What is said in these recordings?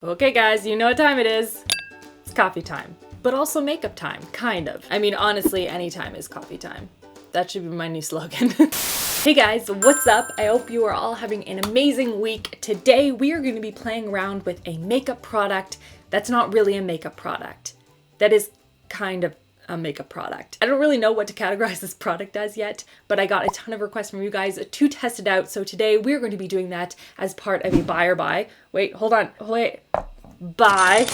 Okay guys, you know what time it is. It's coffee time, but also makeup time, kind of. I mean, honestly, any time is coffee time. That should be my new slogan. Hey guys, what's up? I hope you are all having an amazing week. Today we are going to be playing around with a makeup product that's not really a makeup product. That is kind of a makeup product. I don't really know what to categorize this product as yet, but I got a ton of requests from you guys to test it out. So today we're going to be doing that as part of a buy or buy. Wait, hold on, wait. Buy.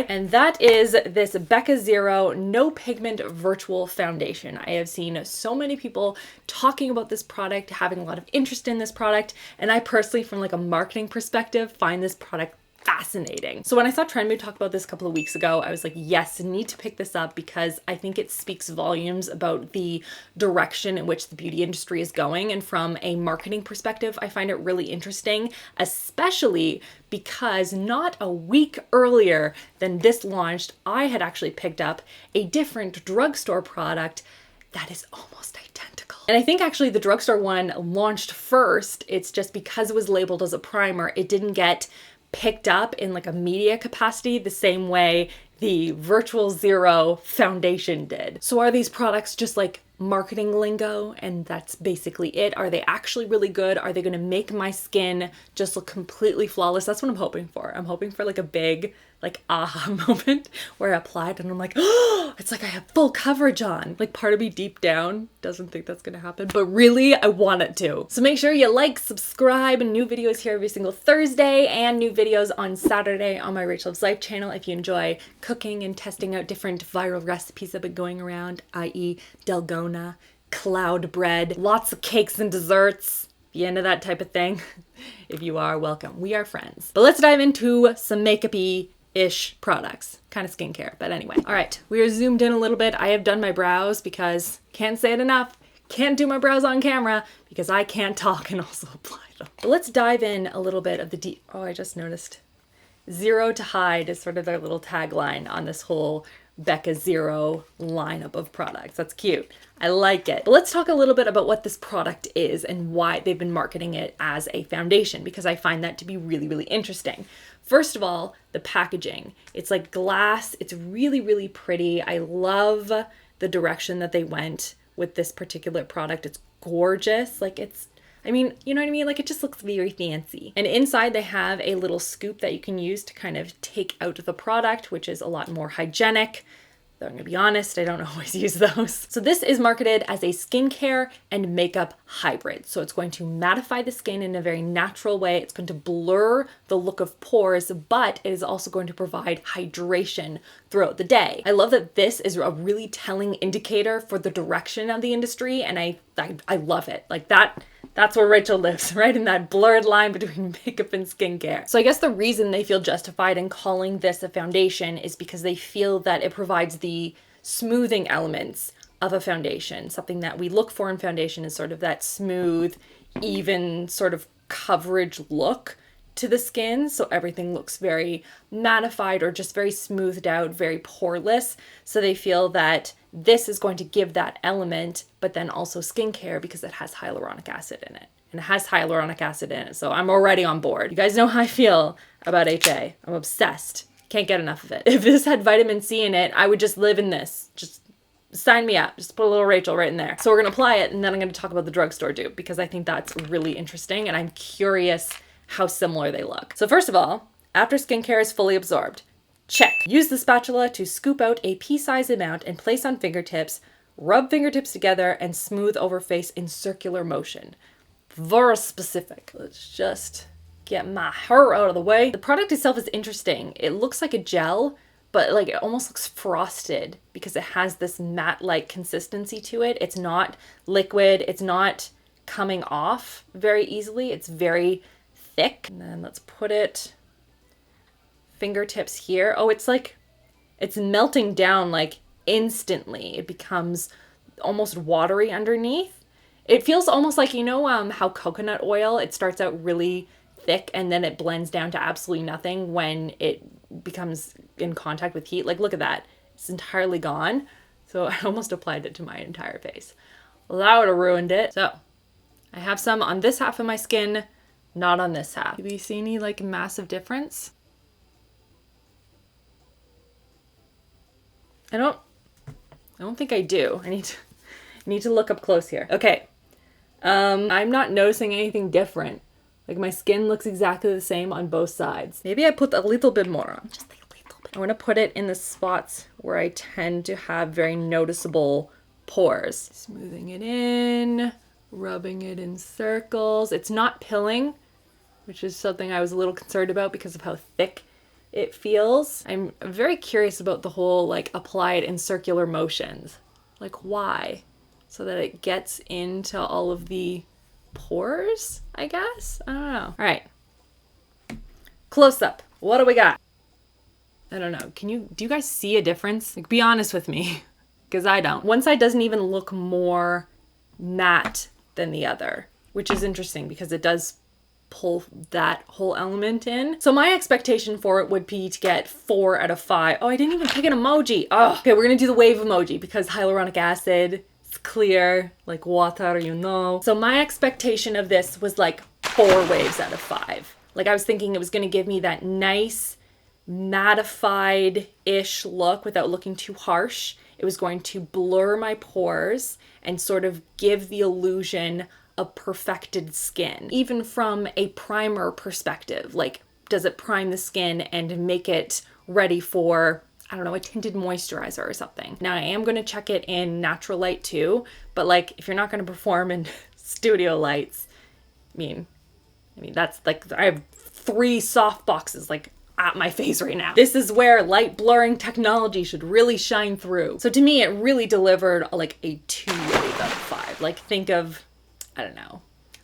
And that is this Becca Zero No Pigment Virtual Foundation. I have seen so many people talking about this product, having a lot of interest in this product, and I personally, from like a marketing perspective, find this product fascinating. So when I saw Trendmood talk about this a couple of weeks ago, I was like, yes, need to pick this up because I think it speaks volumes about the direction in which the beauty industry is going. And from a marketing perspective, I find it really interesting, especially because not a week earlier than this launched, I had actually picked up a different drugstore product that is almost identical. And I think actually the drugstore one launched first. It's just because it was labeled as a primer, it didn't get picked up in like a media capacity the same way the Virtual Zero foundation did. So are these products just like marketing lingo and that's basically it? Are they actually really good? Are they going to make my skin just look completely flawless? That's what I'm hoping for. I'm hoping for like a big like aha moment where I applied and I'm like, oh, it's like I have full coverage on. Like part of me deep down doesn't think that's gonna happen, but really I want it to. So make sure you like, subscribe, and new videos here every single Thursday and new videos on Saturday on my RachhLoves Life channel if you enjoy cooking and testing out different viral recipes that have been going around, i.e. Dalgona, cloud bread, lots of cakes and desserts. If you're into that type of thing, if you are, welcome. We are friends. But let's dive into some makeup-y ish products, kind of skincare, but anyway. All right, we are zoomed in a little bit. I have done my brows because can't say it enough. Can't do my brows on camera because I can't talk and also apply them. But let's dive in a little bit of the oh, I just noticed. Zero to hide is sort of their little tagline on this whole Becca Zero lineup of products. That's cute. I like it. But let's talk a little bit about what this product is and why they've been marketing it as a foundation, because I find that to be really, really interesting. First of all, the packaging. It's like glass. It's really, really pretty. I love the direction that they went with this particular product. It's gorgeous. Like it's, I mean, you know what I mean? Like it just looks very fancy. And inside they have a little scoop that you can use to kind of take out the product, which is a lot more hygienic. Though I'm gonna be honest, I don't always use those. So this is marketed as a skincare and makeup hybrid. So it's going to mattify the skin in a very natural way. It's going to blur the look of pores, but it is also going to provide hydration throughout the day. I love that this is a really telling indicator for the direction of the industry, and I love it. Like that's where Rachel lives, right in that blurred line between makeup and skincare. So I guess the reason they feel justified in calling this a foundation is because they feel that it provides the smoothing elements of a foundation. Something that we look for in foundation is sort of that smooth, even sort of coverage look to the skin. So everything looks very mattified or just very smoothed out, very poreless. So they feel that this is going to give that element, but then also skincare because it has hyaluronic acid in it. And it has hyaluronic acid in it. So I'm already on board. You guys know how I feel about HA. I'm obsessed. Can't get enough of it. If this had vitamin C in it, I would just live in this. Just sign me up. Just put a little Rachel right in there. So we're going to apply it, and then I'm going to talk about the drugstore dupe because I think that's really interesting and I'm curious how similar they look. So first of all, after skincare is fully absorbed, check. Use the spatula to scoop out a pea-sized amount and place on fingertips. Rub fingertips together and smooth over face in circular motion. Very specific. Let's just get my hair out of the way. The product itself is interesting. It looks like a gel, but like it almost looks frosted because it has this matte-like consistency to it. It's not liquid. It's not coming off very easily. It's very thick. And then let's put it fingertips here. Oh, it's like, it's melting down like instantly. It becomes almost watery underneath. It feels almost like, you know, how coconut oil, it starts out really thick and then it blends down to absolutely nothing when it becomes in contact with heat. Like, look at that. It's entirely gone. So I almost applied it to my entire face. Well, that would have ruined it. So I have some on this half of my skin, not on this half. Do you see any like massive difference? I don't think I do. I need to look up close here. Okay. I'm not noticing anything different. Like my skin looks exactly the same on both sides. Maybe I put a little bit more on. Just a little bit. I want to put it in the spots where I tend to have very noticeable pores. Smoothing it in, rubbing it in circles. It's not pilling, which is something I was a little concerned about because of how thick it feels. I'm very curious about the whole like apply it in circular motions. Like why? So that it gets into all of the pores, I guess? I don't know. All right. Close up. What do we got? I don't know. Do you guys see a difference? Like, be honest with me, because I don't. One side doesn't even look more matte than the other, which is interesting because it does pull that whole element in. So my expectation for it would be to get 4 out of 5. Oh, I didn't even pick an emoji. Oh, okay, we're gonna do the wave emoji because hyaluronic acid, it's clear, like water, you know. So my expectation of this was like 4 waves out of 5. Like I was thinking it was gonna give me that nice mattified-ish look without looking too harsh. It was going to blur my pores and sort of give the illusion of perfected skin. Even from a primer perspective, like does it prime the skin and make it ready for, I don't know, a tinted moisturizer or something. Now I am going to check it in natural light too, but like if you're not going to perform in studio lights, I mean that's like, I have 3 soft boxes like at my face right now. This is where light blurring technology should really shine through. So to me, it really delivered like a 2 wave out of 5. Like think of, I don't know,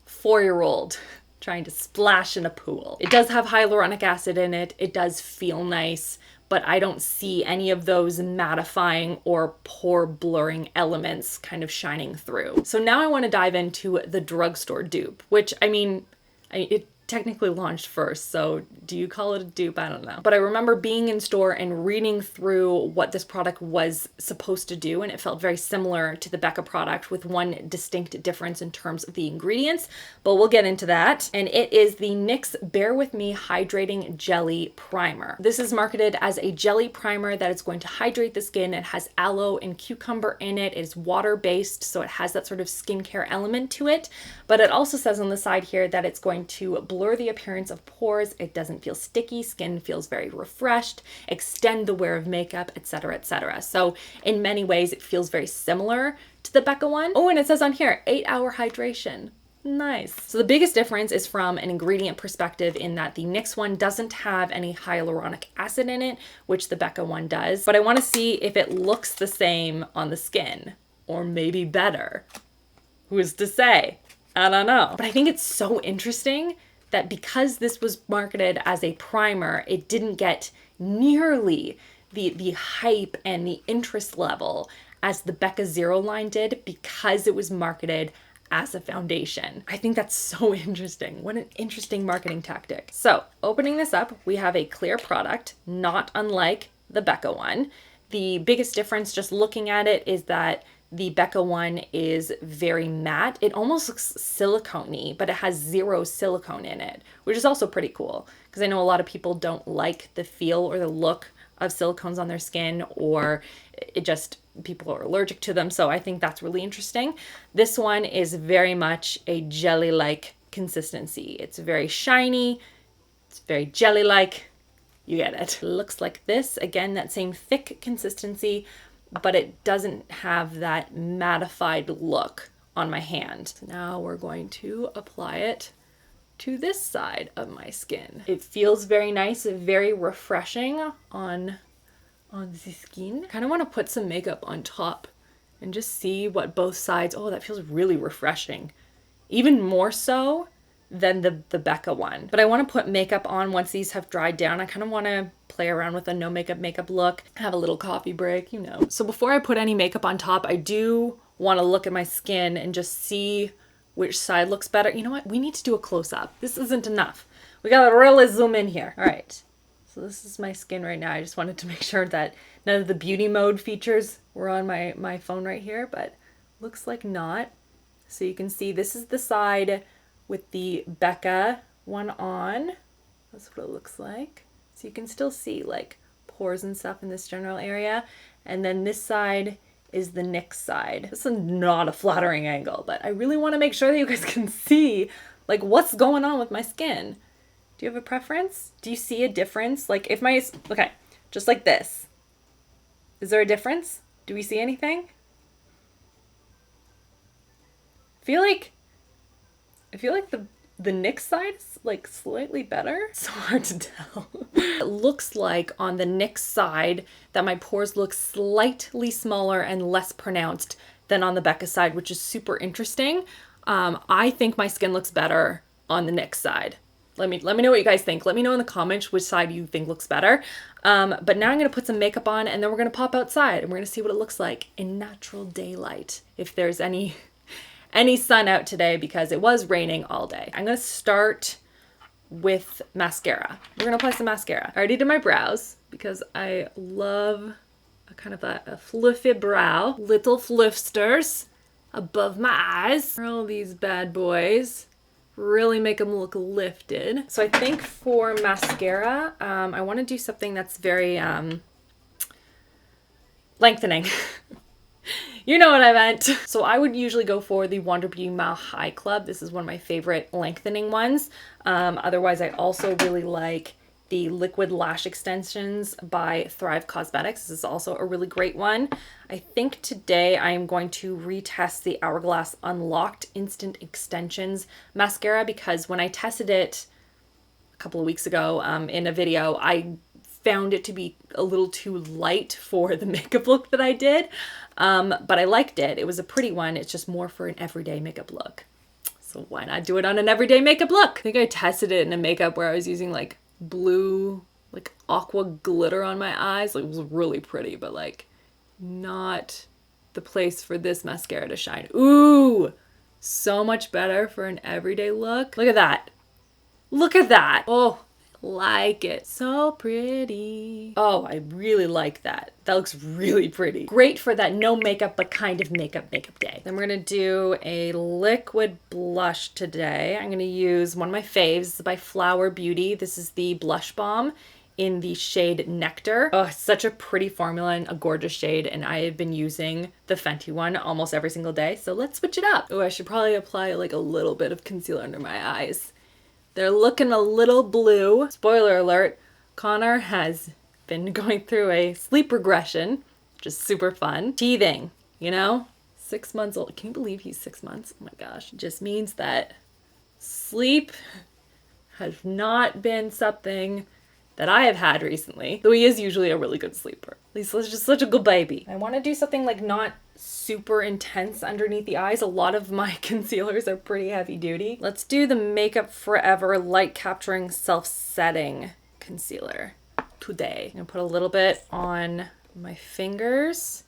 4-year-old trying to splash in a pool. It does have hyaluronic acid in it. It does feel nice, but I don't see any of those mattifying or pore blurring elements kind of shining through. So now I want to dive into the drugstore dupe, which it technically launched first, so do you call it a dupe? I don't know. But I remember being in store and reading through what this product was supposed to do, and it felt very similar to the Becca product with one distinct difference in terms of the ingredients, but we'll get into that. And it is the NYX Bear With Me Hydrating Jelly Primer. This is marketed as a jelly primer that is going to hydrate the skin. It has aloe and cucumber in it. It is water-based, so it has that sort of skincare element to it, but it also says on the side here that it's going to blur the appearance of pores. It doesn't feel sticky. Skin feels very refreshed, extend the wear of makeup, etc., etc. So in many ways, it feels very similar to the Becca one. Oh, and it says on here, 8-hour hydration. Nice. So the biggest difference is from an ingredient perspective in that the NYX one doesn't have any hyaluronic acid in it, which the Becca one does. But I want to see if it looks the same on the skin, or maybe better. Who's to say? I don't know. But I think it's so interesting that because this was marketed as a primer, it didn't get nearly the hype and the interest level as the Becca Zero line did because it was marketed as a foundation. I think that's so interesting. What an interesting marketing tactic. So opening this up, we have a clear product, not unlike the Becca one. The biggest difference just looking at it is that the Becca one is very matte. It almost looks silicone-y, but it has 0 silicone in it, which is also pretty cool because I know a lot of people don't like the feel or the look of silicones on their skin, or it just, people are allergic to them. So I think that's really interesting. This one is very much a jelly-like consistency. It's very shiny. It's very jelly-like. You get it. It looks like this. Again, that same thick consistency, but it doesn't have that mattified look on my hand. So now we're going to apply it to this side of my skin. It feels very nice, very refreshing on the skin. Kind of want to put some makeup on top and just see what both sides, oh, that feels really refreshing. Even more so than the Becca one. But I want to put makeup on once these have dried down. I kind of want to play around with a no makeup look, have a little coffee break, you know. So before I put any makeup on top, I do want to look at my skin and just see which side looks better. You know what? We need to do a close-up. This isn't enough. We gotta really zoom in here. All right. So this is my skin right now. I just wanted to make sure that none of the beauty mode features were on my phone right here, but looks like not. So you can see this is the side with the Becca one on. That's what it looks like. So you can still see like pores and stuff in this general area. And then this side is the NYX side. This is not a flattering angle, but I really want to make sure that you guys can see like what's going on with my skin. Do you have a preference? Do you see a difference? Like if my, okay, just like this. Is there a difference? Do we see anything? I feel like the NYX side is like slightly better. It's so hard to tell. It looks like on the NYX side that my pores look slightly smaller and less pronounced than on the Becca side, which is super interesting. I think my skin looks better on the NYX side. Let me know what you guys think. Let me know in the comments which side you think looks better. But now I'm gonna put some makeup on and then we're gonna pop outside and we're gonna see what it looks like in natural daylight. If there's any sun out today, because it was raining all day. I'm gonna start with mascara. We're gonna apply some mascara. I already did my brows because I love a kind of a fluffy brow. Little fluffsters above my eyes. All these bad boys. Really make them look lifted. So I think for mascara, I want to do something that's very lengthening. You know what I meant. So I would usually go for the Wander Beauty Mile High Club. This is one of my favorite lengthening ones. Otherwise, I also really like the Liquid Lash Extensions by Thrive Cosmetics. This is also a really great one. I think today I am going to retest the Hourglass Unlocked Instant Extensions mascara, because when I tested it a couple of weeks ago in a video, I found it to be a little too light for the makeup look that I did. But I liked it. It was a pretty one. It's just more for an everyday makeup look. So why not do it on an everyday makeup look? I think I tested it in a makeup where I was using like blue, like aqua glitter on my eyes. Like, it was really pretty, but like not the place for this mascara to shine. Ooh, so much better for an everyday look. Look at that. Look at that. Oh, like it. So pretty. Oh, I really like that. That looks really pretty. Great for that no makeup but kind of makeup day. Then we're gonna do a liquid blush today. I'm gonna use one of my faves. This is by Flower Beauty. This is the Blush Balm in the shade Nectar. Oh, it's such a pretty formula and a gorgeous shade, and I have been using the Fenty one almost every single day, so let's switch it up. Oh, I should probably apply like a little bit of concealer under my eyes. They're looking a little blue. Spoiler alert, Connor has been going through a sleep regression, which is super fun. Teething, you know? 6 months old. Can you believe he's 6 months? Oh my gosh. It just means that sleep has not been something that I have had recently, though he is usually a really good sleeper. At least he's just such a good baby. I want to do something like not super intense underneath the eyes. A lot of my concealers are pretty heavy duty. Let's do the Makeup Forever Light Capturing Self-Setting Concealer today. I'm gonna put a little bit on my fingers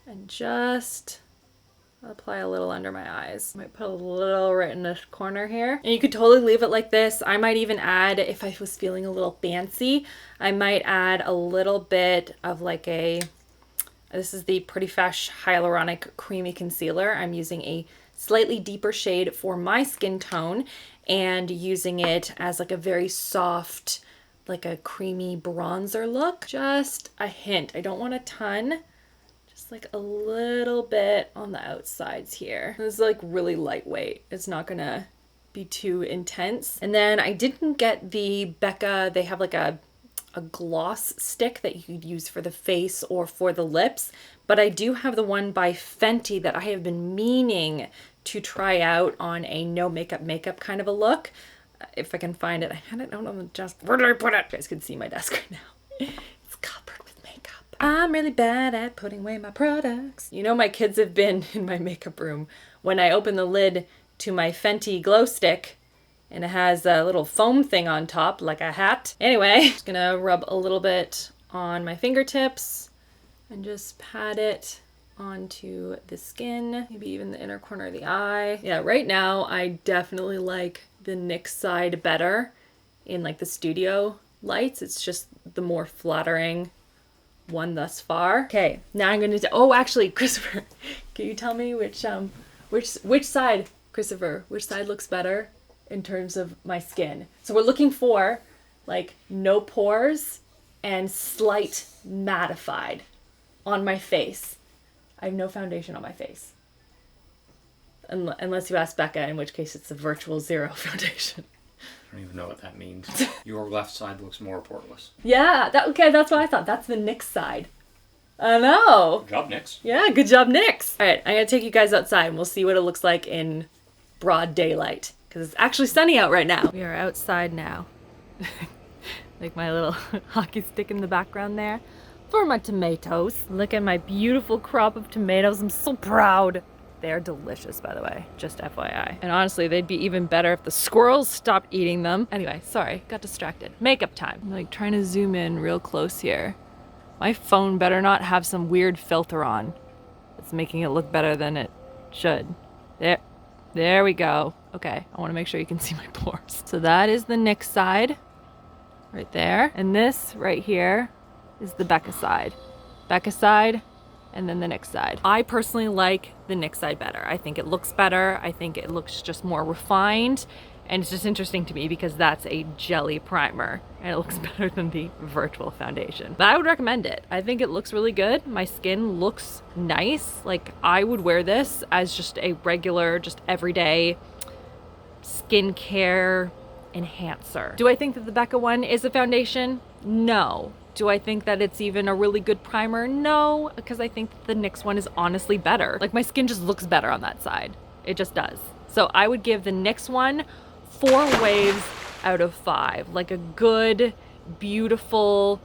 and just apply a little under my eyes. Might put a little right in this corner here. And you could totally leave it like this. I might even add, if I was feeling a little fancy, I might add a little bit of like this is the Pretty Fresh Hyaluronic Creamy Concealer. I'm using a slightly deeper shade for my skin tone and using it as like a very soft, like a creamy bronzer look. Just a hint. I don't want a ton. Just like a little bit on the outsides here. This is like really lightweight. It's not gonna be too intense. And then I didn't get the Becca, they have like a gloss stick that you could use for the face or for the lips, but I do have the one by Fenty that I have been meaning to try out on a no makeup kind of a look. If I can find it. I had it out on the desk. Where did I put it? You guys can see my desk right now. It's covered with makeup. I'm really bad at putting away my products. You know, my kids have been in my makeup room when I open the lid to my Fenty glow stick, and it has a little foam thing on top like a hat. Anyway, just gonna rub a little bit on my fingertips and just pat it onto the skin, maybe even the inner corner of the eye. Yeah, right now I definitely like the NYX side better in like the studio lights. It's just the more flattering one thus far. Okay, now I'm gonna do, oh, actually, Christopher, can you tell me which side, Christopher, which side looks better in terms of my skin? So we're looking for like no pores and slight mattified on my face. I have no foundation on my face. Unless you ask Becca, in which case it's a virtual zero foundation. I don't even know what that means. Your left side looks more poreless. Yeah, okay, that's what I thought. That's the NYX side. I know. Good job, NYX. Yeah, good job, NYX. All right, I'm gonna take you guys outside and we'll see what it looks like in broad daylight, because it's actually sunny out right now. We are outside now. Like my little hockey stick in the background there for my tomatoes. Look at my beautiful crop of tomatoes. I'm so proud. They're delicious, by the way, just FYI. And honestly, they'd be even better if the squirrels stopped eating them. Anyway, sorry, got distracted. Makeup time. I'm like trying to zoom in real close here. My phone better not have some weird filter on. It's making it look better than it should. There we go. Okay, I wanna make sure you can see my pores. So that is the NYX side, right there. And this right here is the Becca side. Becca side, and then the NYX side. I personally like the NYX side better. I think it looks better. I think it looks just more refined. And it's just interesting to me because that's a jelly primer and it looks better than the virtual foundation. But I would recommend it. I think it looks really good. My skin looks nice. Like I would wear this as just a regular, just everyday skincare enhancer. Do I think that the Becca one is a foundation? No. Do I think that it's even a really good primer? No, because I think the NYX one is honestly better. Like my skin just looks better on that side. It just does. So I would give the NYX one 4 waves out of 5. Like a good, beautiful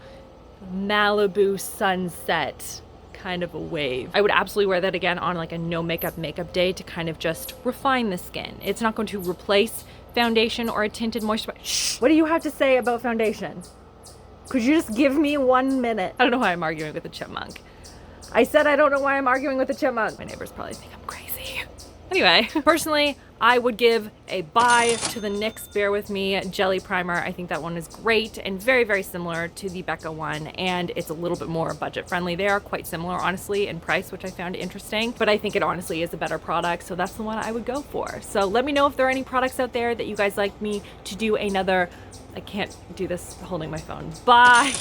Malibu sunset kind of a wave. I would absolutely wear that again on like a no makeup day to kind of just refine the skin. It's not going to replace foundation or a tinted moisturizer. Shh. What do you have to say about foundation? Could you just give me 1 minute? I don't know why I'm arguing with a chipmunk. I said I don't know why I'm arguing with a chipmunk. My neighbors probably think I'm crazy. Anyway, personally, I would give a buy to the NYX Bear With Me Jelly Primer. I think that one is great and very, very similar to the Becca one, and it's a little bit more budget friendly. They are quite similar, honestly, in price, which I found interesting, but I think it honestly is a better product, so that's the one I would go for. So let me know if there are any products out there that you guys like me to do another, I can't do this holding my phone, buy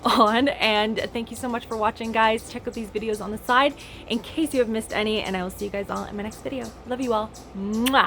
on, and thank you so much for watching, guys. Check out these videos on the side in case you have missed any, and I will see you guys all in my next video. Love you all. Mwah.